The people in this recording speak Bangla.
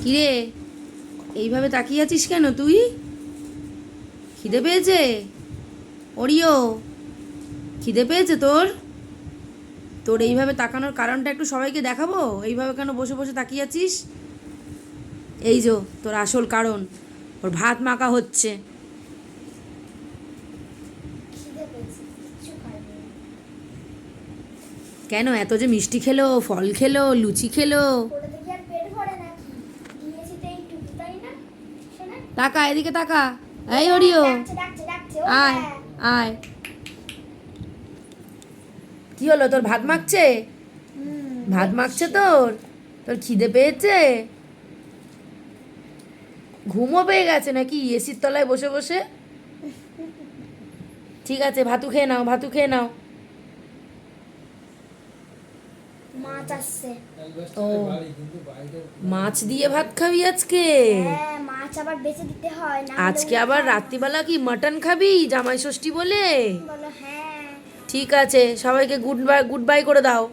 কিরে, এইভাবে তাকিয়ে আছিস কেন তুই? খিদে পেয়েছে? ওরিও, খিদে পেয়েছে তোর? তোর এইভাবে তাকানোর কারণটা একটু সবাইকে দেখাবো? এইভাবে কেন বসে বসে তাকিয়ে আছিস? এই যে তোর আসল কারণ, ওর ভাত মাখা হচ্ছে। কেন এত যে মিষ্টি খেলো, ফল খেলো, লুচি খেলো? তাকা এদিকে তাকা। এই ওরিও, আয় আয়। কি হলো, তোর ভাত মাখছে? ভাত মাখছে তোর? তোর খিদে পেয়েছে? ঘুমও পেয়ে গেছে নাকি এসির তলায় বসে বসে? ঠিক আছে, ভাতু খেয়ে নাও, ভাতু খেয়ে নাও। মাছ আসছে। ও, মাছ দিয়ে ভাত খাবি আজকে? হ্যাঁ, মাছ আবার বেঁচে দিতে হয় না। আজকে আবার রাত্রিবেলা কি মাটন খাবি জামাই ষষ্ঠী বলে? বলো হ্যাঁ। ঠিক আছে, সবাইকে গুড বাই, গুড বাই করে দাও।